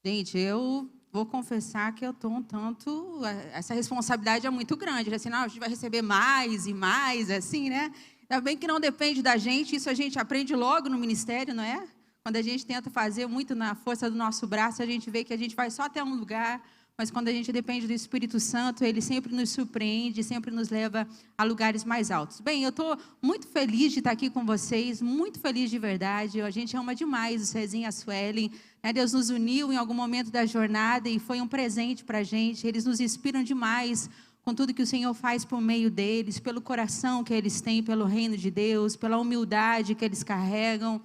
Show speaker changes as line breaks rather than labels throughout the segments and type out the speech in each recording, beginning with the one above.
Gente, eu vou confessar que eu estou um tanto... Essa responsabilidade é muito grande. Assim, não, a gente vai receber mais e mais, assim, né? Ainda bem que não depende da gente, isso a gente aprende logo no ministério, não é? Quando a gente tenta fazer muito na força do nosso braço, a gente vê que a gente vai só até um lugar, mas quando a gente depende do Espírito Santo, Ele sempre nos surpreende, sempre nos leva a lugares mais altos. Bem, eu estou muito feliz de estar aqui com vocês, muito feliz de verdade. A gente ama demais o Cezinha e a Suelen. Deus nos uniu em algum momento da jornada e foi um presente para a gente. Eles nos inspiram demais com tudo que o Senhor faz por meio deles, pelo coração que eles têm, pelo reino de Deus, pela humildade que eles carregam,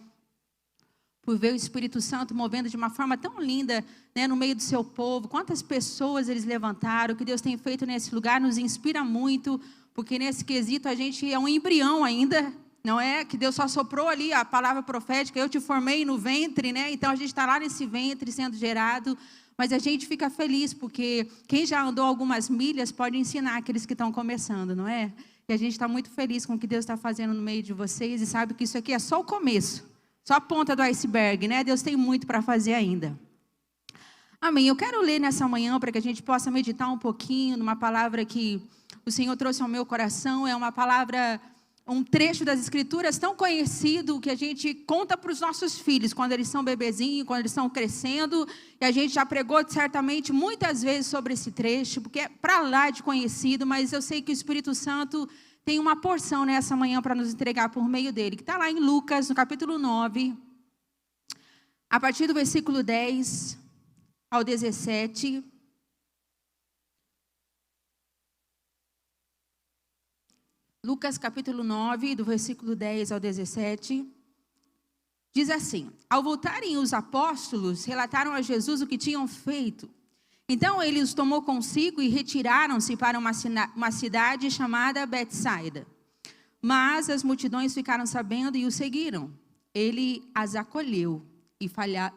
por ver o Espírito Santo movendo de uma forma tão linda, né, no meio do seu povo. Quantas pessoas eles levantaram, o que Deus tem feito nesse lugar nos inspira muito, porque nesse quesito a gente é um embrião ainda, não é que Deus só soprou ali a palavra profética, eu te formei no ventre, né? Então a gente está lá nesse ventre sendo gerado, mas a gente fica feliz, porque quem já andou algumas milhas pode ensinar aqueles que estão começando, não é? E a gente está muito feliz com o que Deus está fazendo no meio de vocês, e sabe que isso aqui é só o começo. Só a ponta do iceberg, né? Deus tem muito para fazer ainda. Amém. Eu quero ler nessa manhã para que a gente possa meditar um pouquinho numa palavra que o Senhor trouxe ao meu coração. É uma palavra, um trecho das Escrituras tão conhecido que a gente conta para os nossos filhos quando eles são bebezinhos, quando eles estão crescendo. E a gente já pregou certamente muitas vezes sobre esse trecho, porque é para lá de conhecido, mas eu sei que o Espírito Santo tem uma porção nessa manhã para nos entregar por meio dele, que está lá em Lucas, no capítulo 9, a partir do versículo 10 ao 17. Lucas, capítulo 9, do versículo 10 ao 17. Diz assim: Ao voltarem os apóstolos, relataram a Jesus o que tinham feito. Então ele os tomou consigo e retiraram-se para uma cidade chamada Betsaida. Mas as multidões ficaram sabendo e o seguiram. Ele as acolheu e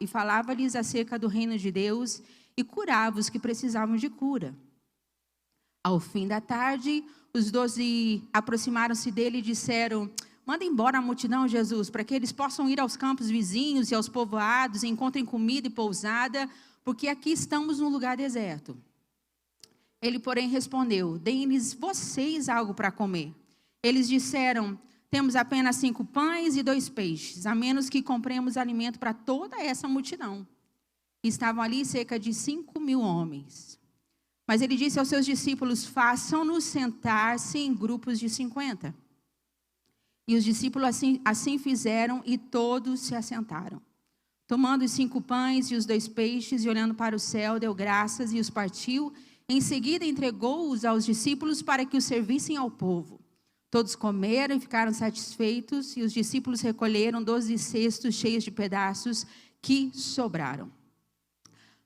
falava-lhes acerca do reino de Deus e curava os que precisavam de cura. Ao fim da tarde, os 12 aproximaram-se dele e disseram: Manda embora a multidão, Jesus, para que eles possam ir aos campos vizinhos e aos povoados e encontrem comida e pousada, porque aqui estamos num lugar deserto. Ele, porém, respondeu: Deem-lhes vocês algo para comer. Eles disseram: Temos apenas 5 pães e 2 peixes, a menos que compremos alimento para toda essa multidão. Estavam ali cerca de 5.000 homens. Mas ele disse aos seus discípulos: Façam-nos sentar-se em grupos de 50. E os discípulos assim fizeram, e todos se assentaram. Tomando os 5 pães e os 2 peixes, e olhando para o céu, deu graças e os partiu. Em seguida entregou-os aos discípulos para que os servissem ao povo. Todos comeram e ficaram satisfeitos, e os discípulos recolheram 12 cestos cheios de pedaços que sobraram.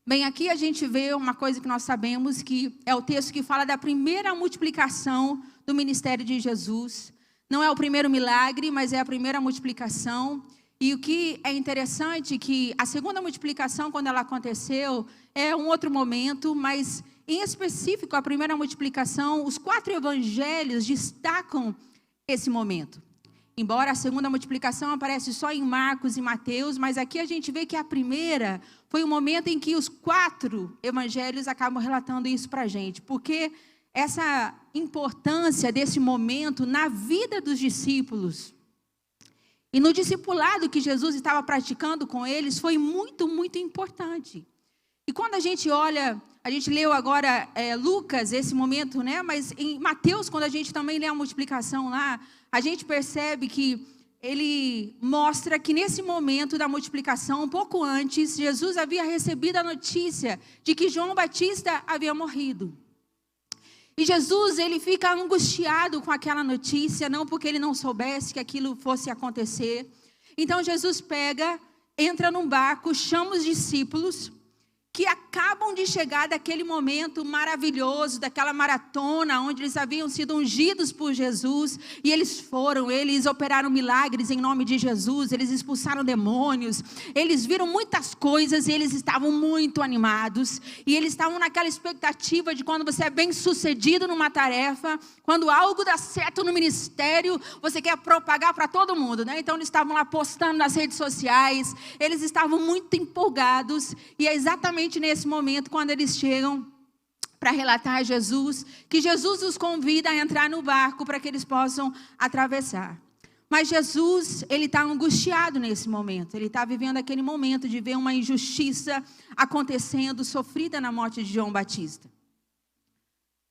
Bem, aqui a gente vê uma coisa que nós sabemos, que é o texto que fala da primeira multiplicação do ministério de Jesus. Não é o primeiro milagre, mas é a primeira multiplicação. E o que é interessante é que a segunda multiplicação, quando ela aconteceu, é um outro momento, mas em específico a primeira multiplicação, os 4 evangelhos destacam esse momento. Embora a segunda multiplicação aparece só em Marcos e Mateus, mas aqui a gente vê que a primeira foi o momento em que os 4 evangelhos acabam relatando isso para a gente, porque essa importância desse momento na vida dos discípulos e no discipulado que Jesus estava praticando com eles foi muito, muito importante. E quando a gente olha, a gente leu agora Lucas, esse momento, né? Mas em Mateus, quando a gente também lê a multiplicação lá, a gente percebe que ele mostra que nesse momento da multiplicação, um pouco antes, Jesus havia recebido a notícia de que João Batista havia morrido. E Jesus, ele fica angustiado com aquela notícia, não porque ele não soubesse que aquilo fosse acontecer. Então Jesus entra num barco, chama os discípulos, que acabam de chegar daquele momento maravilhoso, daquela maratona, onde eles haviam sido ungidos por Jesus, e eles operaram milagres em nome de Jesus, eles expulsaram demônios, eles viram muitas coisas, e eles estavam muito animados, e eles estavam naquela expectativa de quando você é bem sucedido numa tarefa, quando algo dá certo no ministério, você quer propagar para todo mundo, né? Então eles estavam lá postando nas redes sociais, eles estavam muito empolgados, e é exatamente justamente nesse momento, quando eles chegam para relatar a Jesus, que Jesus os convida a entrar no barco para que eles possam atravessar. Mas Jesus, ele está angustiado nesse momento. Ele está vivendo aquele momento de ver uma injustiça acontecendo, sofrida na morte de João Batista.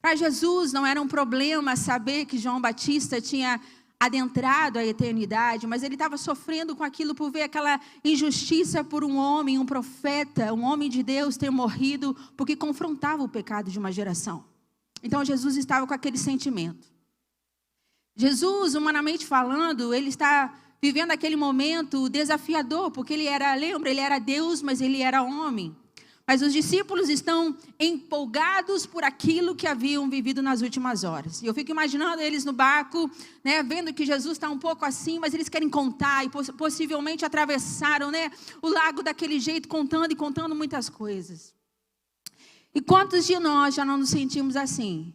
Para Jesus não era um problema saber que João Batista tinha adentrado a eternidade, mas ele estava sofrendo com aquilo por ver aquela injustiça por um homem, um profeta, um homem de Deus ter morrido porque confrontava o pecado de uma geração. Então Jesus estava com aquele sentimento. Jesus, humanamente falando, ele está vivendo aquele momento desafiador, porque ele era Deus, mas ele era homem. Mas os discípulos estão empolgados por aquilo que haviam vivido nas últimas horas. E eu fico imaginando eles no barco, né, vendo que Jesus está um pouco assim, mas eles querem contar e possivelmente atravessaram, né, o lago daquele jeito, contando e contando muitas coisas. E quantos de nós já não nos sentimos assim?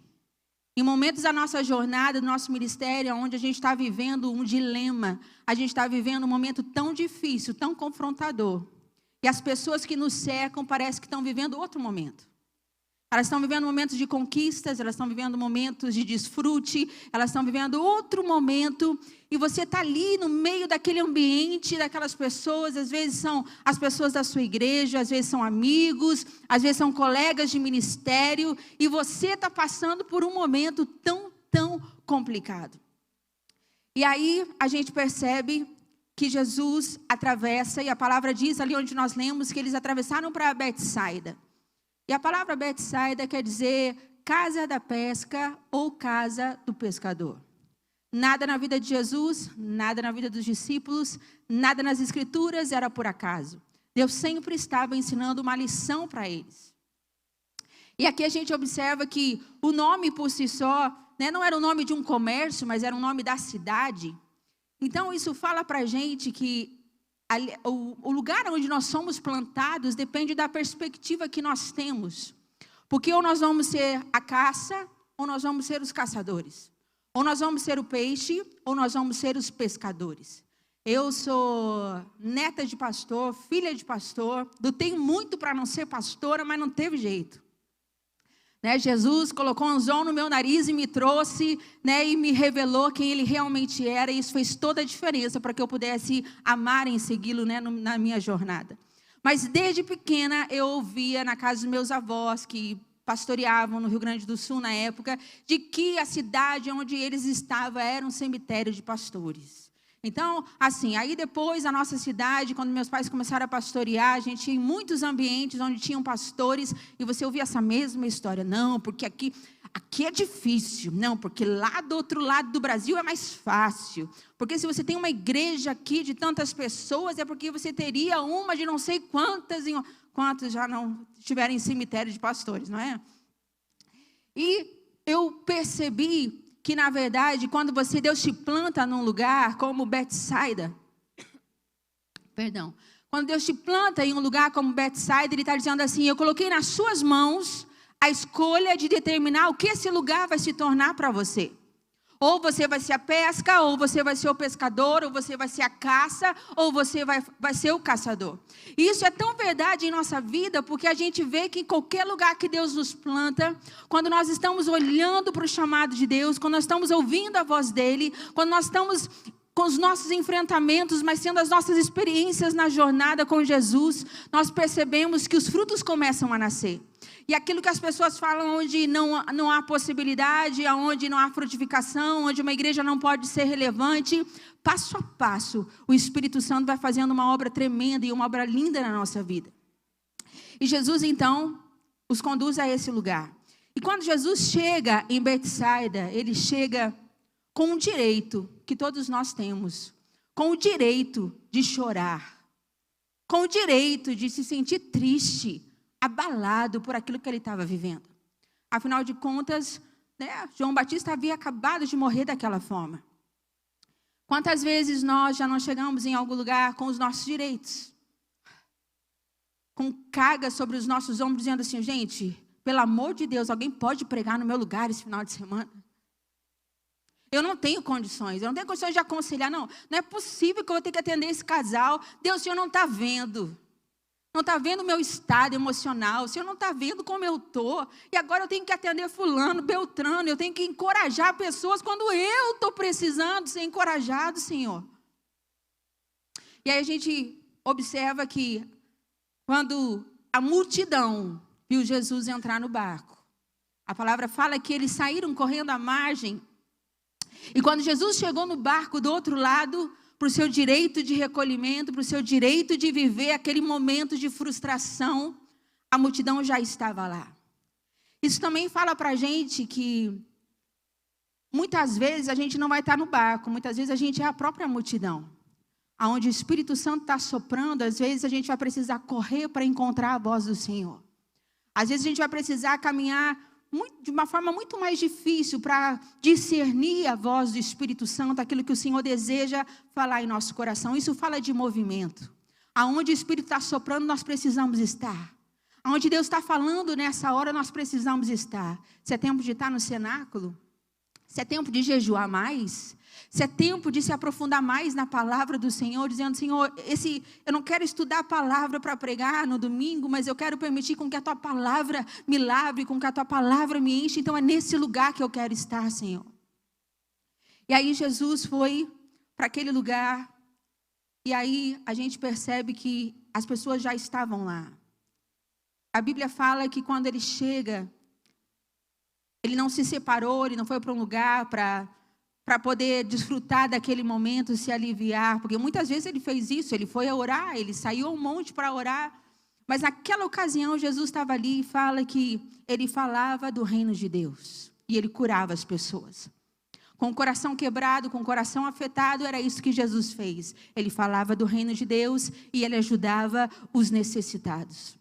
Em momentos da nossa jornada, do nosso ministério, onde a gente está vivendo um dilema, a gente está vivendo um momento tão difícil, tão confrontador. E as pessoas que nos cercam parece que estão vivendo outro momento. Elas estão vivendo momentos de conquistas, elas estão vivendo momentos de desfrute, elas estão vivendo outro momento. E você está ali no meio daquele ambiente, daquelas pessoas, às vezes são as pessoas da sua igreja, às vezes são amigos, às vezes são colegas de ministério. E você está passando por um momento tão complicado. E aí a gente percebe que Jesus atravessa, e a palavra diz ali onde nós lemos, que eles atravessaram para Betsaida. E a palavra Betsaida quer dizer casa da pesca ou casa do pescador. Nada na vida de Jesus, nada na vida dos discípulos, nada nas escrituras era por acaso. Deus sempre estava ensinando uma lição para eles. E aqui a gente observa que o nome por si só, né, não era o nome de um comércio, mas era o nome da cidade. Então, isso fala para a gente que o lugar onde nós somos plantados depende da perspectiva que nós temos. Porque ou nós vamos ser a caça, ou nós vamos ser os caçadores. Ou nós vamos ser o peixe, ou nós vamos ser os pescadores. Eu sou neta de pastor, filha de pastor, lutei muito para não ser pastora, mas não teve jeito. Né, Jesus colocou um anzol no meu nariz e me trouxe, né, e me revelou quem ele realmente era. E isso fez toda a diferença para que eu pudesse amar e segui-lo, né, na minha jornada. Mas desde pequena eu ouvia na casa dos meus avós, que pastoreavam no Rio Grande do Sul na época, de que a cidade onde eles estavam era um cemitério de pastores. Então, assim, aí depois a nossa cidade, quando meus pais começaram a pastorear, a gente ia em muitos ambientes onde tinham pastores, e você ouvia essa mesma história. Não, porque aqui é difícil. Não, porque lá do outro lado do Brasil é mais fácil. Porque se você tem uma igreja aqui de tantas pessoas, é porque você teria uma de não sei quantos já não estiverem em cemitério de pastores, não é? E eu percebi que, na verdade, quando Deus te planta num lugar como Betsaida, quando Deus te planta em um lugar como Betsaida, Ele está dizendo assim: eu coloquei nas suas mãos a escolha de determinar o que esse lugar vai se tornar para você. Ou você vai ser a pesca, ou você vai ser o pescador, ou você vai ser a caça, ou você vai ser o caçador. E isso é tão verdade em nossa vida, porque a gente vê que em qualquer lugar que Deus nos planta, quando nós estamos olhando para o chamado de Deus, quando nós estamos ouvindo a voz dEle, quando nós estamos com os nossos enfrentamentos, mas sendo as nossas experiências na jornada com Jesus, nós percebemos que os frutos começam a nascer. E aquilo que as pessoas falam, onde não há possibilidade, onde não há frutificação, onde uma igreja não pode ser relevante, passo a passo, o Espírito Santo vai fazendo uma obra tremenda e uma obra linda na nossa vida. E Jesus, então, os conduz a esse lugar. E quando Jesus chega em Betsaida, Ele chega com o direito que todos nós temos, com o direito de chorar, com o direito de se sentir triste, abalado por aquilo que ele estava vivendo. Afinal de contas, né, João Batista havia acabado de morrer daquela forma. Quantas vezes nós já não chegamos em algum lugar com os nossos direitos, com carga sobre os nossos ombros, dizendo assim: gente, pelo amor de Deus, alguém pode pregar no meu lugar esse final de semana? Eu não tenho condições de aconselhar, não é possível que eu vou ter que atender esse casal. Deus, o Senhor não está vendo. não está vendo o meu estado emocional, o Senhor não está vendo como eu estou, e agora eu tenho que atender fulano, beltrano, eu tenho que encorajar pessoas quando eu estou precisando ser encorajado, Senhor. E aí a gente observa que quando a multidão viu Jesus entrar no barco, a palavra fala que eles saíram correndo à margem, e quando Jesus chegou no barco do outro lado, para o seu direito de recolhimento, para o seu direito de viver aquele momento de frustração, a multidão já estava lá. Isso também fala para a gente que muitas vezes a gente não vai estar no barco, muitas vezes a gente é a própria multidão. Aonde o Espírito Santo está soprando, às vezes a gente vai precisar correr para encontrar a voz do Senhor. Às vezes a gente vai precisar caminhar de uma forma muito mais difícil para discernir a voz do Espírito Santo, aquilo que o Senhor deseja falar em nosso coração. Isso fala de movimento. Aonde o Espírito está soprando, nós precisamos estar. Aonde Deus está falando nessa hora, nós precisamos estar. Se é tempo de estar no cenáculo, se é tempo de jejuar mais, se é tempo de se aprofundar mais na palavra do Senhor, dizendo, Senhor, eu não quero estudar a palavra para pregar no domingo, mas eu quero permitir com que a Tua palavra me lavre, com que a Tua palavra me enche, então é nesse lugar que eu quero estar, Senhor. E aí Jesus foi para aquele lugar, e aí a gente percebe que as pessoas já estavam lá. A Bíblia fala que quando ele chega, ele não se separou, ele não foi para um lugar para poder desfrutar daquele momento, se aliviar, porque muitas vezes ele fez isso, ele foi a orar, ele saiu ao monte para orar, mas naquela ocasião Jesus estava ali e fala que ele falava do reino de Deus, e ele curava as pessoas. Com o coração quebrado, com o coração afetado, era isso que Jesus fez. Ele falava do reino de Deus e ele ajudava os necessitados.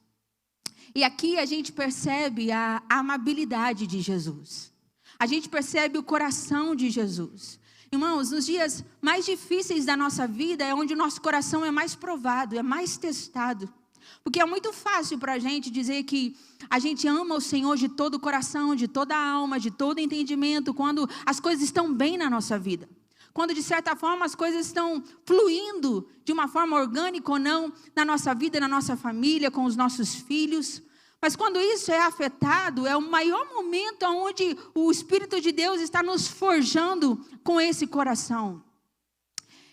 E aqui a gente percebe a amabilidade de Jesus. A gente percebe o coração de Jesus. Irmãos, nos dias mais difíceis da nossa vida é onde o nosso coração é mais provado, é mais testado. Porque é muito fácil para a gente dizer que a gente ama o Senhor de todo o coração, de toda a alma, de todo o entendimento, quando as coisas estão bem na nossa vida. Quando, de certa forma, as coisas estão fluindo de uma forma orgânica ou não na nossa vida, na nossa família, com os nossos filhos. Mas quando isso é afetado, é o maior momento onde o Espírito de Deus está nos forjando com esse coração.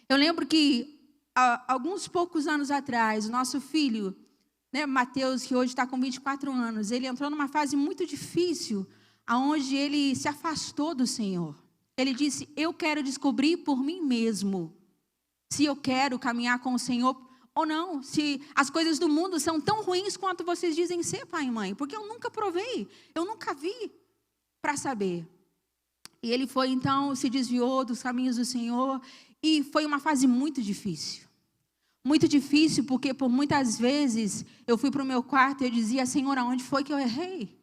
Eu lembro que, alguns poucos anos atrás, o nosso filho, Mateus, que hoje está com 24 anos, ele entrou numa fase muito difícil, onde ele se afastou do Senhor. Ele disse, eu quero descobrir por mim mesmo, se eu quero caminhar com o Senhor ou não, se as coisas do mundo são tão ruins quanto vocês dizem ser, pai e mãe, porque eu nunca provei, eu nunca vi para saber. E ele foi então, se desviou dos caminhos do Senhor, e foi uma fase muito difícil. Muito difícil, porque por muitas vezes eu fui para o meu quarto e eu dizia, Senhor, aonde foi que eu errei?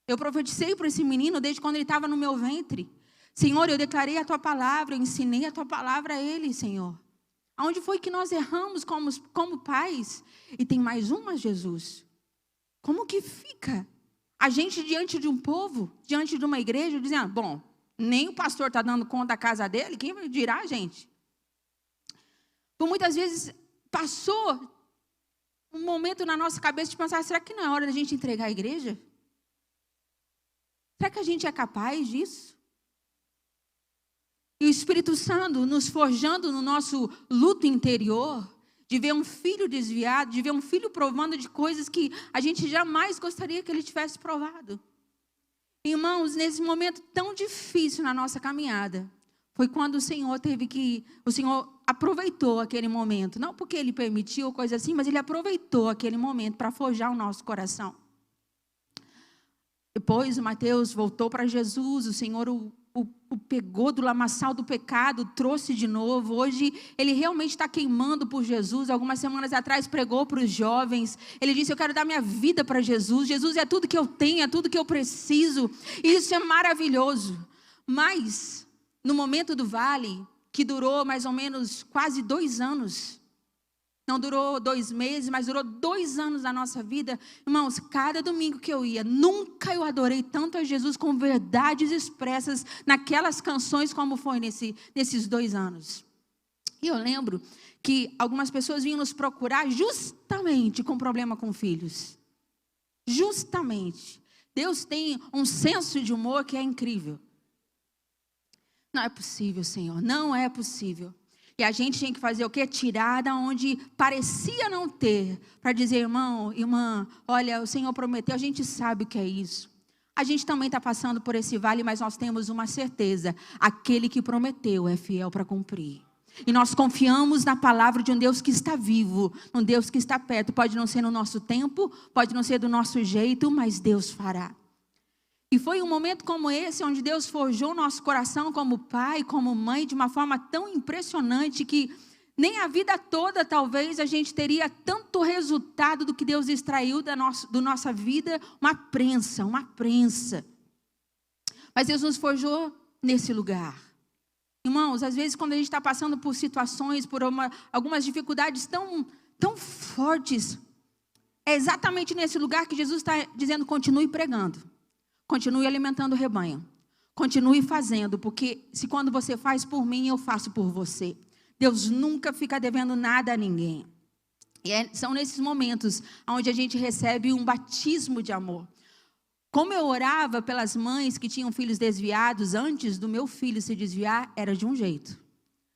Eu profetizei para esse menino desde quando ele estava no meu ventre. Senhor, eu declarei a Tua palavra, eu ensinei a Tua palavra a ele, Senhor. Aonde foi que nós erramos como pais? E tem mais uma, Jesus. Como que fica a gente diante de um povo, diante de uma igreja, dizendo, bom, nem o pastor está dando conta da casa dele, quem dirá, gente? Por muitas vezes passou um momento na nossa cabeça de pensar, será que não é hora da gente entregar a igreja? Será que a gente é capaz disso? E o Espírito Santo nos forjando no nosso luto interior, de ver um filho desviado, de ver um filho provando de coisas que a gente jamais gostaria que ele tivesse provado. Irmãos, nesse momento tão difícil na nossa caminhada, foi quando o Senhor aproveitou aquele momento, não porque Ele permitiu coisa assim, mas Ele aproveitou aquele momento para forjar o nosso coração. Depois o Mateus voltou para Jesus, o Senhor o pegou do lamaçal do pecado, trouxe de novo. Hoje ele realmente está queimando por Jesus. Algumas semanas atrás pregou para os jovens. Ele disse, eu quero dar minha vida para Jesus. Jesus é tudo que eu tenho, é tudo que eu preciso. E isso é maravilhoso. Mas, no momento do vale, que durou mais ou menos quase 2 anos, não durou 2 meses, mas durou 2 anos da nossa vida. Irmãos, cada domingo que eu ia, nunca eu adorei tanto a Jesus com verdades expressas naquelas canções como foi nesses 2 anos. E eu lembro que algumas pessoas vinham nos procurar justamente com problema com filhos. Justamente. Deus tem um senso de humor que é incrível. Não é possível, Senhor, não é possível. E a gente tinha que fazer o quê? Tirar da onde parecia não ter, para dizer, irmão, irmã, olha, o Senhor prometeu, a gente sabe o que é isso. A gente também está passando por esse vale, mas nós temos uma certeza, aquele que prometeu é fiel para cumprir. E nós confiamos na palavra de um Deus que está vivo, um Deus que está perto. Pode não ser no nosso tempo, pode não ser do nosso jeito, mas Deus fará. E foi um momento como esse, onde Deus forjou nosso coração como pai, como mãe, de uma forma tão impressionante que nem a vida toda, talvez, a gente teria tanto resultado do que Deus extraiu da nossa vida, uma prensa. Mas Deus nos forjou nesse lugar. Irmãos, às vezes quando a gente está passando por situações, por algumas dificuldades tão fortes, é exatamente nesse lugar que Jesus está dizendo, continue pregando. Continue alimentando o rebanho. Continue fazendo, porque se quando você faz por mim, eu faço por você. Deus nunca fica devendo nada a ninguém. E são nesses momentos onde a gente recebe um batismo de amor. Como eu orava pelas mães que tinham filhos desviados, antes do meu filho se desviar, era de um jeito.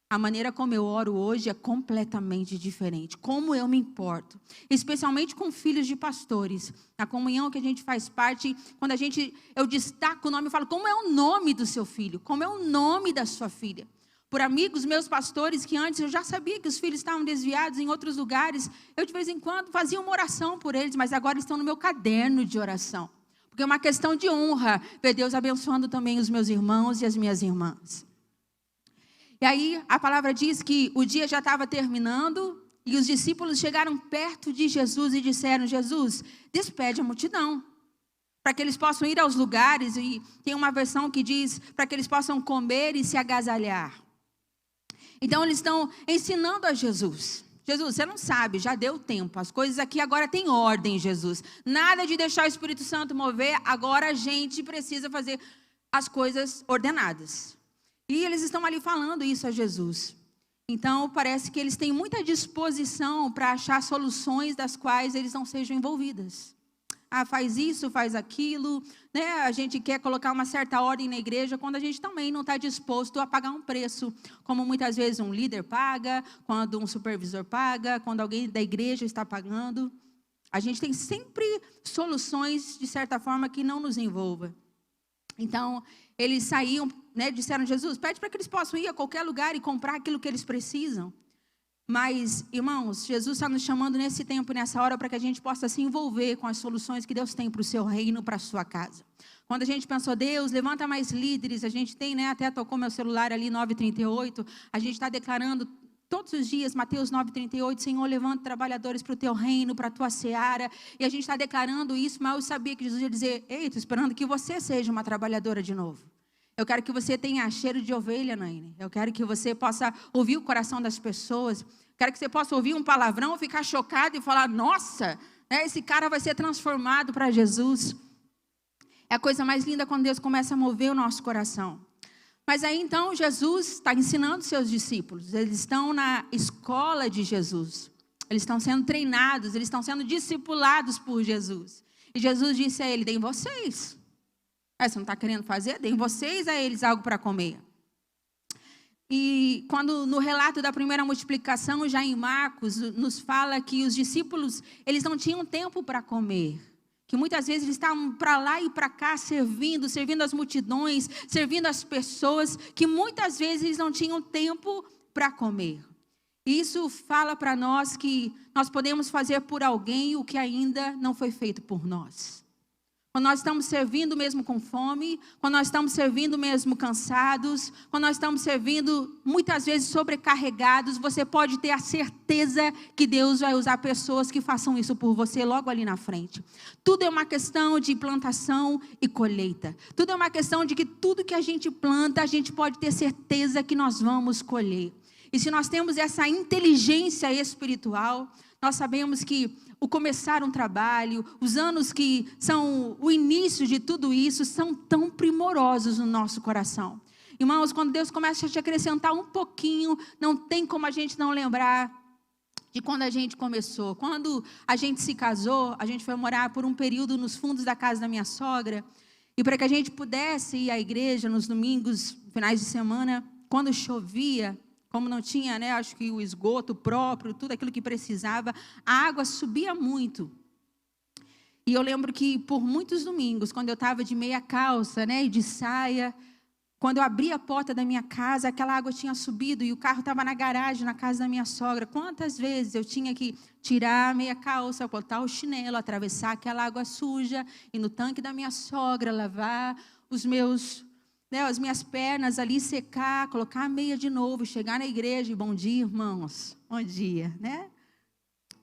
A maneira como eu oro hoje é completamente diferente. Como eu me importo. Especialmente com filhos de pastores. Na comunhão que a gente faz parte, quando eu destaco o nome, eu falo, como é o nome do seu filho? Como é o nome da sua filha? Por amigos meus pastores, que antes eu já sabia que os filhos estavam desviados em outros lugares, eu de vez em quando fazia uma oração por eles, mas agora estão no meu caderno de oração. Porque é uma questão de honra, ver Deus abençoando também os meus irmãos e as minhas irmãs. E aí a palavra diz que o dia já estava terminando e os discípulos chegaram perto de Jesus e disseram, Jesus, despede a multidão, para que eles possam ir aos lugares, e tem uma versão que diz, para que eles possam comer e se agasalhar. Então eles estão ensinando a Jesus. Jesus, você não sabe, já deu tempo, as coisas aqui agora têm ordem, Jesus. Nada de deixar o Espírito Santo mover, agora a gente precisa fazer as coisas ordenadas. E eles estão ali falando isso a Jesus. Então parece que eles têm muita disposição para achar soluções das quais eles não sejam envolvidas. Ah, faz isso, faz aquilo, né? A gente quer colocar uma certa ordem na igreja quando a gente também não está disposto a pagar um preço, como muitas vezes um líder paga, quando um supervisor paga, quando alguém da igreja está pagando. A gente tem sempre soluções, de certa forma, que não nos envolva. Então, eles saíam, né, disseram, Jesus, pede para que eles possam ir a qualquer lugar e comprar aquilo que eles precisam. Mas, irmãos, Jesus está nos chamando nesse tempo, nessa hora, para que a gente possa se envolver com as soluções que Deus tem para o seu reino, para a sua casa. Quando a gente pensou, Deus, levanta mais líderes, a gente tem, né, até tocou meu celular ali, 9h38, a gente está declarando todos os dias, Mateus 9h38, Senhor, levanta trabalhadores para o teu reino, para a tua seara, e a gente está declarando isso, mas eu sabia que Jesus ia dizer, ei, estou esperando que você seja uma trabalhadora de novo. Eu quero que você tenha cheiro de ovelha, Naine. Eu quero que você possa ouvir o coração das pessoas. Quero que você possa ouvir um palavrão, ficar chocado e falar, nossa, né, esse cara vai ser transformado para Jesus. É a coisa mais linda quando Deus começa a mover o nosso coração. Mas aí então Jesus está ensinando seus discípulos. Eles estão na escola de Jesus. Eles estão sendo treinados, eles estão sendo discipulados por Jesus. E Jesus disse a ele, deem vocês. Você não está querendo fazer? Deem vocês a eles algo para comer. E quando no relato da primeira multiplicação, já em Marcos, nos fala que os discípulos, eles não tinham tempo para comer. Que muitas vezes eles estavam para lá e para cá servindo as multidões, servindo as pessoas, que muitas vezes eles não tinham tempo para comer. E isso fala para nós que nós podemos fazer por alguém o que ainda não foi feito por nós. Quando nós estamos servindo mesmo com fome, quando nós estamos servindo mesmo cansados, quando nós estamos servindo muitas vezes sobrecarregados, você pode ter a certeza que Deus vai usar pessoas que façam isso por você logo ali na frente. Tudo é uma questão de plantação e colheita. Tudo é uma questão de que tudo que a gente planta, a gente pode ter certeza que nós vamos colher. E se nós temos essa inteligência espiritual, nós sabemos que o começar um trabalho, os anos que são o início de tudo isso, são tão primorosos no nosso coração. Irmãos, quando Deus começa a te acrescentar um pouquinho, não tem como a gente não lembrar de quando a gente começou. Quando a gente se casou, a gente foi morar por um período nos fundos da casa da minha sogra. E para que a gente pudesse ir à igreja nos domingos, finais de semana, quando chovia, como não tinha, acho que o esgoto próprio, tudo aquilo que precisava, a água subia muito. E eu lembro que por muitos domingos, quando eu estava de meia calça, e de saia, quando eu abri a porta da minha casa, aquela água tinha subido e o carro estava na garagem, na casa da minha sogra. Quantas vezes eu tinha que tirar a meia calça, botar o chinelo, atravessar aquela água suja, ir no tanque da minha sogra, lavar as minhas pernas ali, secar, colocar a meia de novo, chegar na igreja e bom dia, irmãos, bom dia,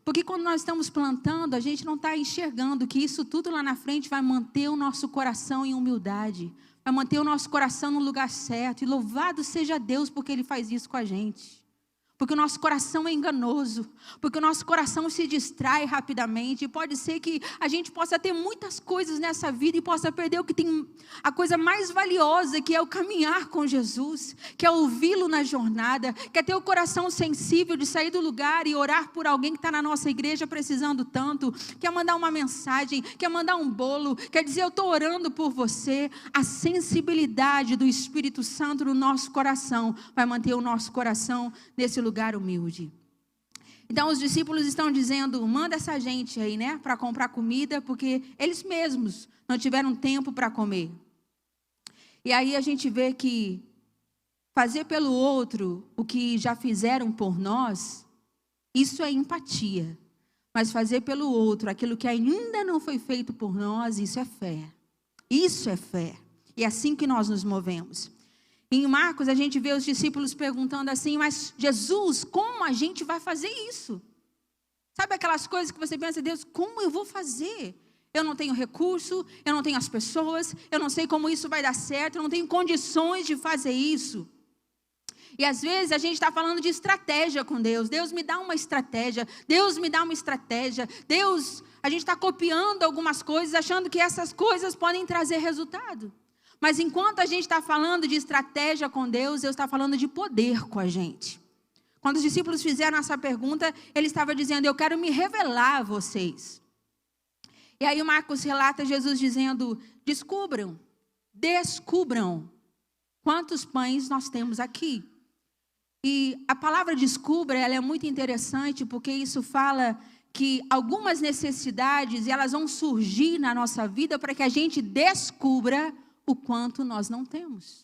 Porque quando nós estamos plantando, a gente não está enxergando que isso tudo lá na frente vai manter o nosso coração em humildade, vai manter o nosso coração no lugar certo. E louvado seja Deus porque Ele faz isso com a gente. Porque o nosso coração é enganoso, porque o nosso coração se distrai rapidamente. E pode ser que a gente possa ter muitas coisas nessa vida e possa perder o que tem, a coisa mais valiosa, que é o caminhar com Jesus, que é ouvi-lo na jornada, que é ter o coração sensível de sair do lugar e orar por alguém que está na nossa igreja precisando tanto, quer mandar uma mensagem, quer mandar um bolo, quer dizer, eu estou orando por você. A sensibilidade do Espírito Santo no nosso coração vai manter o nosso coração nesse lugar humilde. Então os discípulos estão dizendo, manda essa gente aí, para comprar comida, porque eles mesmos não tiveram tempo para comer. E aí a gente vê que fazer pelo outro o que já fizeram por nós, isso é empatia. Mas fazer pelo outro aquilo que ainda não foi feito por nós, isso é fé. Isso é fé. E é assim que nós nos movemos. Em Marcos, a gente vê os discípulos perguntando assim, mas Jesus, como a gente vai fazer isso? Sabe aquelas coisas que você pensa, Deus, como eu vou fazer? Eu não tenho recurso, eu não tenho as pessoas, eu não sei como isso vai dar certo, eu não tenho condições de fazer isso. E às vezes a gente está falando de estratégia com Deus. Deus me dá uma estratégia, Deus me dá uma estratégia. A gente está copiando algumas coisas, achando que essas coisas podem trazer resultado. Mas enquanto a gente está falando de estratégia com Deus, Deus está falando de poder com a gente. Quando os discípulos fizeram essa pergunta, ele estava dizendo, eu quero me revelar a vocês. E aí o Marcos relata Jesus dizendo, descubram quantos pães nós temos aqui. E a palavra descubra, ela é muito interessante, porque isso fala que algumas necessidades, elas vão surgir na nossa vida para que a gente descubra o quanto nós não temos.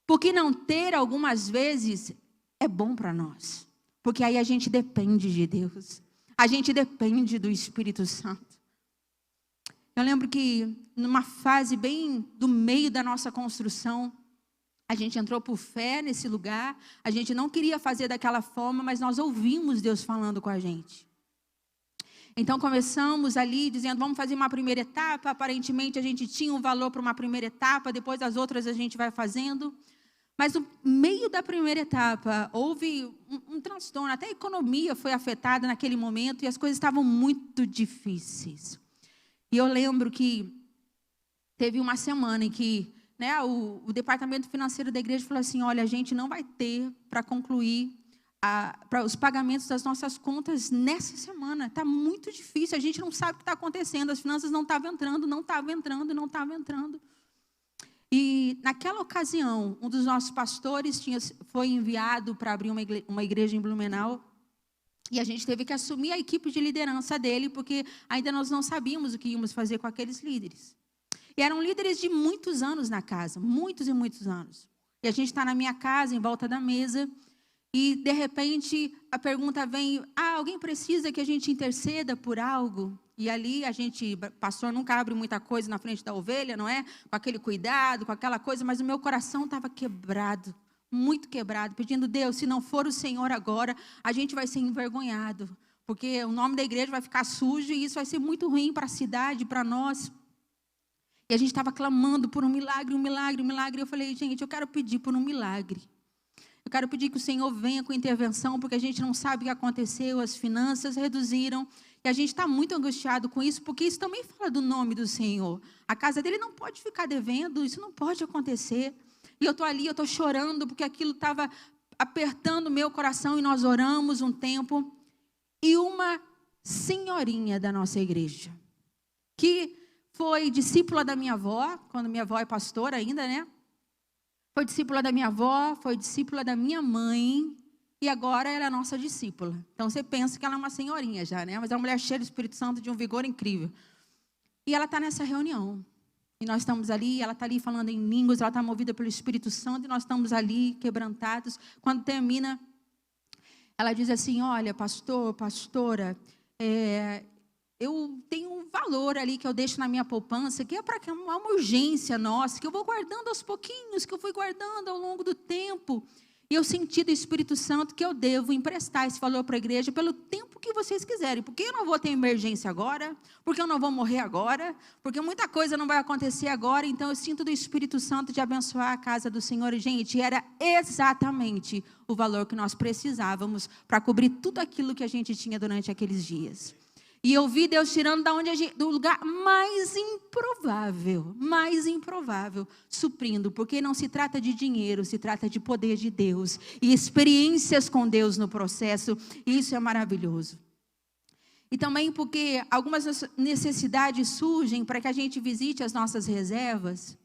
Porque não ter algumas vezes é bom para nós. Porque aí a gente depende de Deus. A gente depende do Espírito Santo. Eu lembro que numa fase bem do meio da nossa construção, a gente entrou por fé nesse lugar. A gente não queria fazer daquela forma, mas nós ouvimos Deus falando com a gente. Então começamos ali dizendo, vamos fazer uma primeira etapa. Aparentemente a gente tinha um valor para uma primeira etapa, depois as outras a gente vai fazendo. Mas no meio da primeira etapa houve um transtorno, até a economia foi afetada naquele momento e as coisas estavam muito difíceis. E eu lembro que teve uma semana em que o departamento financeiro da igreja falou assim, olha, a gente não vai ter para concluir para os pagamentos das nossas contas nessa semana. Está muito difícil, a gente não sabe o que está acontecendo, as finanças não estavam entrando. E naquela ocasião, um dos nossos pastores foi enviado para abrir uma igreja em Blumenau, e a gente teve que assumir a equipe de liderança dele, porque ainda nós não sabíamos o que íamos fazer com aqueles líderes. E eram líderes de muitos anos na casa, muitos e muitos anos. E a gente está na minha casa, em volta da mesa, e, de repente, a pergunta vem, alguém precisa que a gente interceda por algo? E ali pastor nunca abre muita coisa na frente da ovelha, não é? Com aquele cuidado, com aquela coisa, mas o meu coração estava quebrado, muito quebrado, pedindo, Deus, se não for o Senhor agora, a gente vai ser envergonhado, porque o nome da igreja vai ficar sujo e isso vai ser muito ruim para a cidade, para nós. E a gente estava clamando por um milagre. Eu falei, gente, eu quero pedir por um milagre. Eu quero pedir que o Senhor venha com intervenção, porque a gente não sabe o que aconteceu, as finanças reduziram, e a gente está muito angustiado com isso, porque isso também fala do nome do Senhor. A casa dele não pode ficar devendo, isso não pode acontecer. E eu estou ali, eu estou chorando, porque aquilo estava apertando o meu coração, e nós oramos um tempo. E uma senhorinha da nossa igreja, que foi discípula da minha avó, quando minha avó é pastora ainda, né? Foi discípula da minha avó, foi discípula da minha mãe, e agora ela é nossa discípula. Então você pensa que ela é uma senhorinha já, né? Mas é uma mulher cheia do Espírito Santo, de um vigor incrível. E ela está nessa reunião. E nós estamos ali, ela está ali falando em línguas, ela está movida pelo Espírito Santo, e nós estamos ali quebrantados. Quando termina, ela diz assim: olha, pastora, eu tenho um valor ali que eu deixo na minha poupança, que é para uma urgência nossa, que eu vou guardando aos pouquinhos, que eu fui guardando ao longo do tempo. E eu senti do Espírito Santo que eu devo emprestar esse valor para a igreja pelo tempo que vocês quiserem. Porque eu não vou ter emergência agora, porque eu não vou morrer agora, porque muita coisa não vai acontecer agora. Então eu sinto do Espírito Santo de abençoar a casa do Senhor. E, gente, era exatamente o valor que nós precisávamos para cobrir tudo aquilo que a gente tinha durante aqueles dias. E eu vi Deus tirando do lugar mais improvável, suprindo, porque não se trata de dinheiro, se trata de poder de Deus e experiências com Deus no processo, e isso é maravilhoso. E também porque algumas necessidades surgem para que a gente visite as nossas reservas,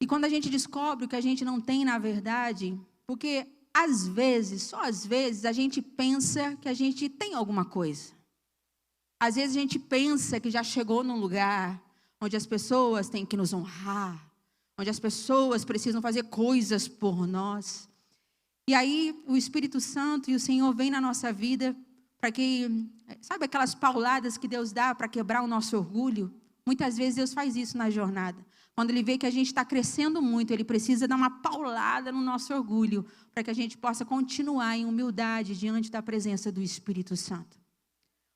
e quando a gente descobre o que a gente não tem na verdade, porque às vezes, só às vezes, a gente pensa que a gente tem alguma coisa. Às vezes a gente pensa que já chegou num lugar onde as pessoas têm que nos honrar, onde as pessoas precisam fazer coisas por nós. E aí o Espírito Santo e o Senhor vem na nossa vida para que, sabe aquelas pauladas que Deus dá para quebrar o nosso orgulho? Muitas vezes Deus faz isso na jornada. Quando Ele vê que a gente está crescendo muito, Ele precisa dar uma paulada no nosso orgulho, para que a gente possa continuar em humildade diante da presença do Espírito Santo.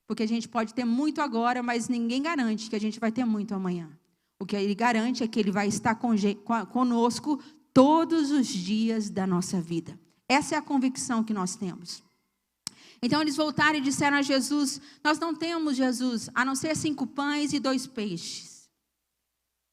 Porque a gente pode ter muito agora, mas ninguém garante que a gente vai ter muito amanhã. O que Ele garante é que Ele vai estar conosco todos os dias da nossa vida. Essa é a convicção que nós temos. Então eles voltaram e disseram a Jesus: nós não temos, Jesus, a não ser 5 pães e 2 peixes.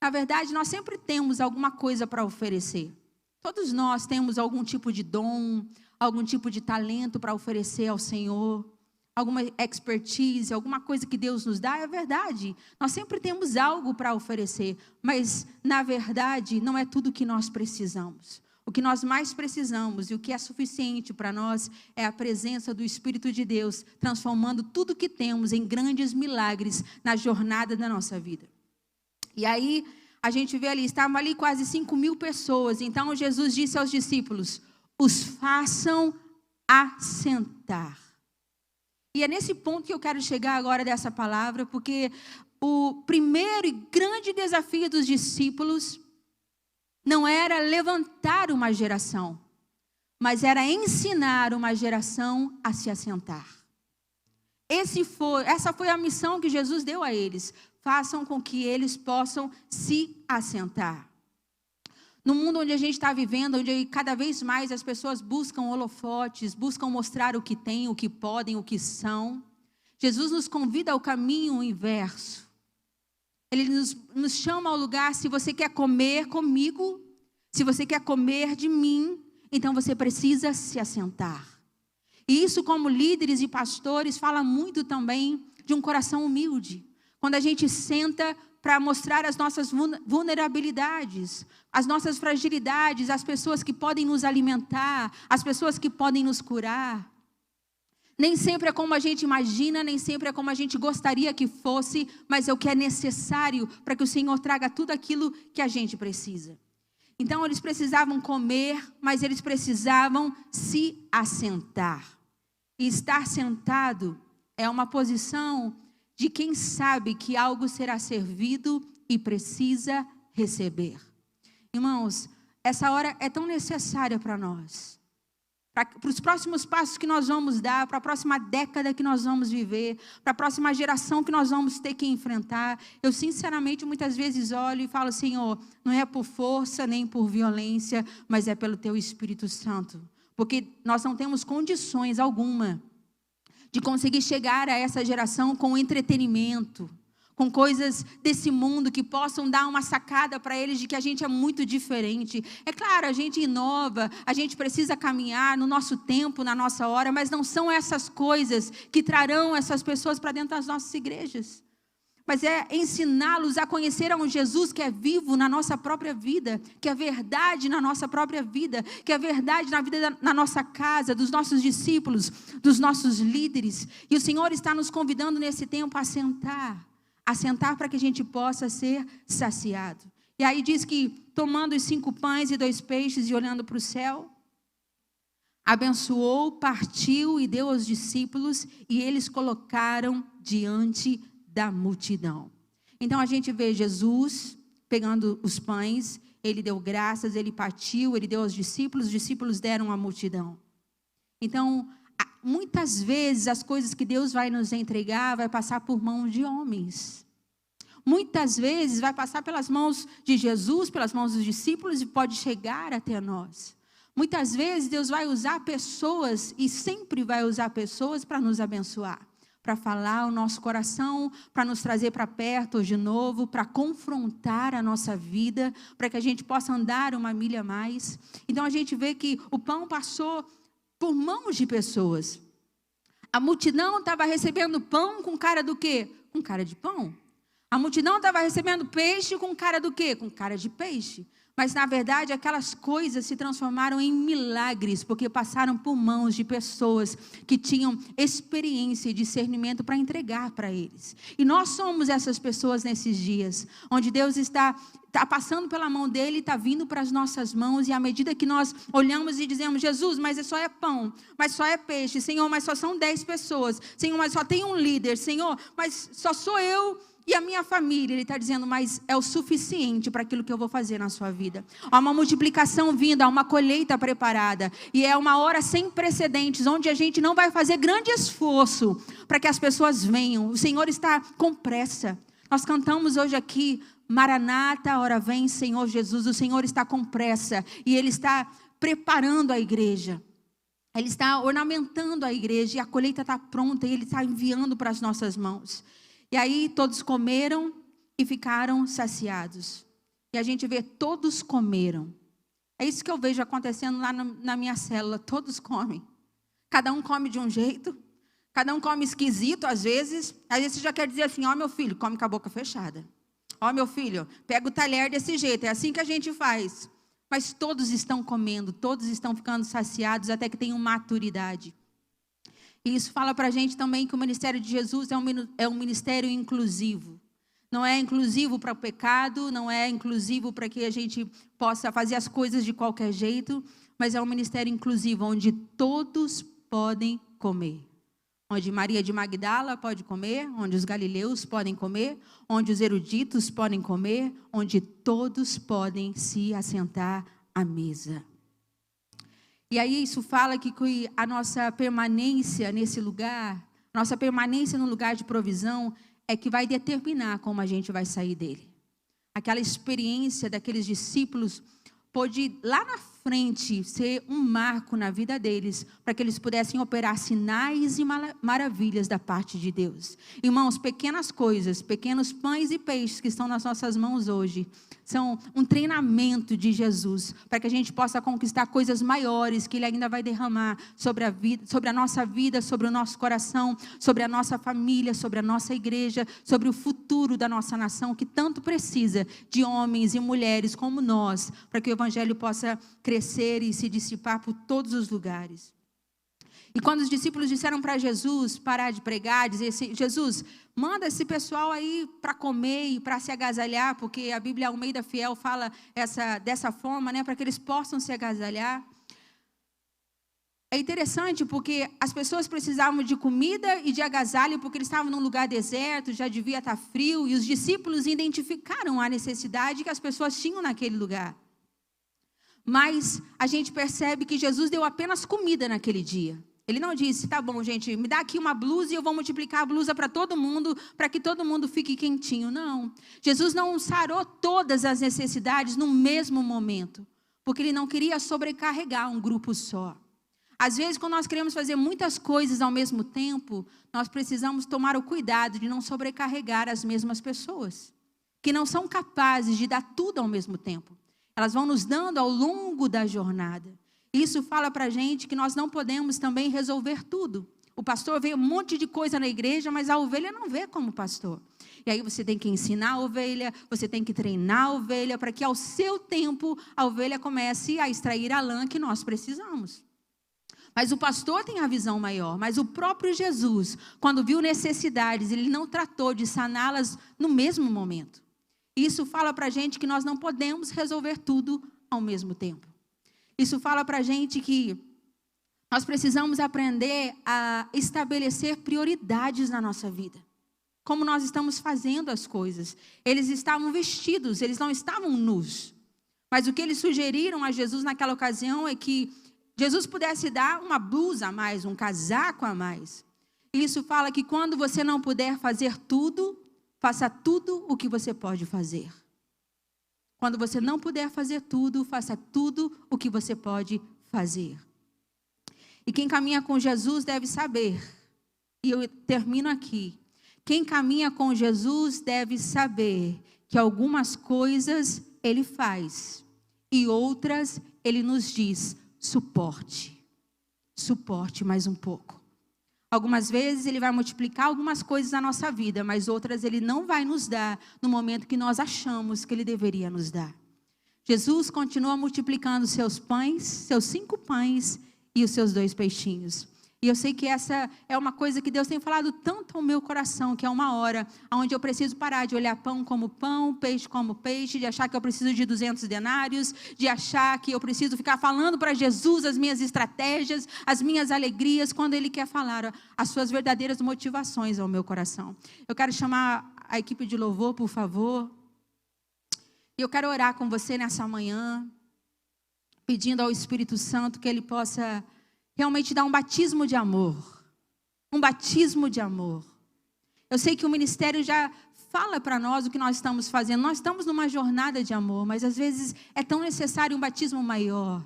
Na verdade, nós sempre temos alguma coisa para oferecer. Todos nós temos algum tipo de dom, algum tipo de talento para oferecer ao Senhor. Alguma expertise, alguma coisa que Deus nos dá, é verdade. Nós sempre temos algo para oferecer, mas, na verdade, não é tudo o que nós precisamos. O que nós mais precisamos e o que é suficiente para nós é a presença do Espírito de Deus, transformando tudo que temos em grandes milagres na jornada da nossa vida. E aí, a gente vê ali, estavam ali quase 5.000 pessoas. Então, Jesus disse aos discípulos: os façam assentar. E é nesse ponto que eu quero chegar agora dessa palavra, porque o primeiro e grande desafio dos discípulos não era levantar uma geração, mas era ensinar uma geração a se assentar. Essa foi a missão que Jesus deu a eles. Façam com que eles possam se assentar. No mundo onde a gente está vivendo, onde cada vez mais as pessoas buscam holofotes, buscam mostrar o que têm, o que podem, o que são, Jesus nos convida ao caminho inverso. Ele nos chama ao lugar: se você quer comer comigo, se você quer comer de mim, então você precisa se assentar. E isso, como líderes e pastores, fala muito também de um coração humilde. Quando a gente senta para mostrar as nossas vulnerabilidades, as nossas fragilidades, as pessoas que podem nos alimentar, as pessoas que podem nos curar. Nem sempre é como a gente imagina, nem sempre é como a gente gostaria que fosse, mas é o que é necessário para que o Senhor traga tudo aquilo que a gente precisa. Então eles precisavam comer, mas eles precisavam se assentar. E estar sentado é uma posição de quem sabe que algo será servido e precisa receber. Irmãos, essa hora é tão necessária para nós. Para os próximos passos que nós vamos dar, para a próxima década que nós vamos viver, para a próxima geração que nós vamos ter que enfrentar. Eu sinceramente muitas vezes olho e falo: Senhor, não é por força nem por violência, mas é pelo Teu Espírito Santo. Porque nós não temos condições alguma de conseguir chegar a essa geração com entretenimento, com coisas desse mundo que possam dar uma sacada para eles de que a gente é muito diferente. É claro, a gente inova, a gente precisa caminhar no nosso tempo, na nossa hora, mas não são essas coisas que trarão essas pessoas para dentro das nossas igrejas. Mas é ensiná-los a conhecer a um Jesus que é vivo na nossa própria vida, que é verdade na nossa própria vida, que é verdade na nossa casa, dos nossos discípulos, dos nossos líderes. E o Senhor está nos convidando nesse tempo a sentar para que a gente possa ser saciado. E aí diz que, tomando os 5 pães e 2 peixes e olhando para o céu, abençoou, partiu e deu aos discípulos, e eles colocaram diante da multidão. Então a gente vê Jesus pegando os pães, ele deu graças, ele partiu, ele deu aos discípulos, os discípulos deram à multidão. Então, muitas vezes as coisas que Deus vai nos entregar vai passar por mãos de homens. Muitas vezes vai passar pelas mãos de Jesus, pelas mãos dos discípulos e pode chegar até nós. Muitas vezes Deus vai usar pessoas e sempre vai usar pessoas para nos abençoar, para falar o nosso coração, para nos trazer para perto de novo, para confrontar a nossa vida, para que a gente possa andar uma milha a mais. Então a gente vê que o pão passou por mãos de pessoas. A multidão estava recebendo pão com cara do quê? Com cara de pão. A multidão estava recebendo peixe com cara do quê? Com cara de peixe. Mas, na verdade, aquelas coisas se transformaram em milagres, porque passaram por mãos de pessoas que tinham experiência e discernimento para entregar para eles. E nós somos essas pessoas nesses dias, onde Deus está passando pela mão dele, está vindo para as nossas mãos, e à medida que nós olhamos e dizemos, Jesus, mas só é pão, mas só é peixe, Senhor, mas só são 10 pessoas, Senhor, mas só tem um líder, Senhor, mas só sou eu e a minha família. Ele está dizendo, mas é o suficiente para aquilo que eu vou fazer na sua vida. Há uma multiplicação vindo, há uma colheita preparada, e é uma hora sem precedentes, onde a gente não vai fazer grande esforço para que as pessoas venham. O Senhor está com pressa. Nós cantamos hoje aqui, Maranata, ora vem Senhor Jesus. O Senhor está com pressa e Ele está preparando a igreja. Ele está ornamentando a igreja e a colheita está pronta e Ele está enviando para as nossas mãos. E aí todos comeram e ficaram saciados. E a gente vê, todos comeram. É isso que eu vejo acontecendo lá na minha célula. Todos comem. Cada um come de um jeito. Cada um come esquisito às vezes. Às vezes você já quer dizer assim, ó meu filho, come com a boca fechada. Ó meu filho, pega o talher desse jeito. É assim que a gente faz. Mas todos estão comendo. Todos estão ficando saciados até que tenham maturidade. E isso fala para a gente também que o ministério de Jesus é um ministério inclusivo. Não é inclusivo para o pecado, não é inclusivo para que a gente possa fazer as coisas de qualquer jeito, mas é um ministério inclusivo, onde todos podem comer. Onde Maria de Magdala pode comer, onde os galileus podem comer, onde os eruditos podem comer, onde todos podem se assentar à mesa. E aí isso fala que a nossa permanência nesse lugar, nossa permanência no lugar de provisão, é que vai determinar como a gente vai sair dele. Aquela experiência daqueles discípulos pôde lá na frente ser um marco na vida deles, para que eles pudessem operar sinais e maravilhas da parte de Deus. Irmãos, pequenas coisas, pequenos pães e peixes que estão nas nossas mãos hoje, são um treinamento de Jesus, para que a gente possa conquistar coisas maiores que Ele ainda vai derramar sobre a vida, sobre a nossa vida, sobre o nosso coração, sobre a nossa família, sobre a nossa igreja, sobre o futuro da nossa nação, que tanto precisa de homens e mulheres como nós, para que o Evangelho possa crescer e se dissipar por todos os lugares. E quando os discípulos disseram para Jesus parar de pregar, dizer assim, Jesus, manda esse pessoal aí para comer e para se agasalhar, porque a Bíblia Almeida Fiel fala dessa forma, né, para que eles possam se agasalhar. É interessante porque as pessoas precisavam de comida e de agasalho, porque eles estavam num lugar deserto, já devia estar frio, e os discípulos identificaram a necessidade que as pessoas tinham naquele lugar. Mas a gente percebe que Jesus deu apenas comida naquele dia. Ele não disse, tá bom, gente, me dá aqui uma blusa e eu vou multiplicar a blusa para todo mundo, para que todo mundo fique quentinho. Não. Jesus não sarou todas as necessidades no mesmo momento, porque Ele não queria sobrecarregar um grupo só. Às vezes, quando nós queremos fazer muitas coisas ao mesmo tempo, nós precisamos tomar o cuidado de não sobrecarregar as mesmas pessoas, que não são capazes de dar tudo ao mesmo tempo. Elas vão nos dando ao longo da jornada. Isso fala para a gente que nós não podemos também resolver tudo. O pastor vê um monte de coisa na igreja, mas a ovelha não vê como pastor. E aí você tem que ensinar a ovelha, você tem que treinar a ovelha, para que ao seu tempo a ovelha comece a extrair a lã que nós precisamos. Mas o pastor tem a visão maior, mas o próprio Jesus, quando viu necessidades, ele não tratou de saná-las no mesmo momento. Isso fala para a gente que nós não podemos resolver tudo ao mesmo tempo. Isso fala para a gente que nós precisamos aprender a estabelecer prioridades na nossa vida. Como nós estamos fazendo as coisas. Eles estavam vestidos, eles não estavam nus. Mas o que eles sugeriram a Jesus naquela ocasião é que Jesus pudesse dar uma blusa a mais, um casaco a mais. Isso fala que quando você não puder fazer tudo, faça tudo o que você pode fazer. Quando você não puder fazer tudo, faça tudo o que você pode fazer. E quem caminha com Jesus deve saber, e eu termino aqui, quem caminha com Jesus deve saber que algumas coisas Ele faz, e outras Ele nos diz, suporte mais um pouco. Algumas vezes Ele vai multiplicar algumas coisas na nossa vida, mas outras Ele não vai nos dar no momento que nós achamos que Ele deveria nos dar. Jesus continua multiplicando seus pães, seus 5 pães e os seus 2 peixinhos. E eu sei que essa é uma coisa que Deus tem falado tanto ao meu coração, que é uma hora onde eu preciso parar de olhar pão como pão, peixe como peixe, de achar que eu preciso de 200 denários, de achar que eu preciso ficar falando para Jesus as minhas estratégias, as minhas alegrias, quando Ele quer falar as suas verdadeiras motivações ao meu coração. Eu quero chamar a equipe de louvor, por favor. E eu quero orar com você nessa manhã, pedindo ao Espírito Santo que Ele possa realmente dar um batismo de amor. Um batismo de amor. Eu sei que o ministério já fala para nós o que nós estamos fazendo. Nós estamos numa jornada de amor, mas às vezes é tão necessário um batismo maior.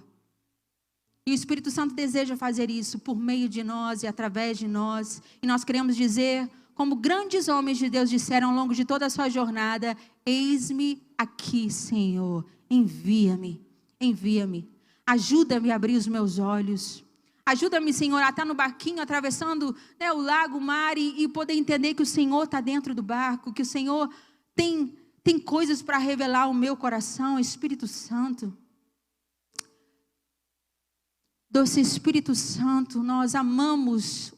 E o Espírito Santo deseja fazer isso por meio de nós e através de nós. E nós queremos dizer, como grandes homens de Deus disseram ao longo de toda a sua jornada, eis-me aqui, Senhor, envia-me, envia-me. Ajuda-me a abrir os meus olhos. Ajuda-me, Senhor, a estar no barquinho, atravessando o lago, o mar e poder entender que o Senhor está dentro do barco, que o Senhor tem coisas para revelar ao meu coração. Espírito Santo. Doce Espírito Santo, nós amamos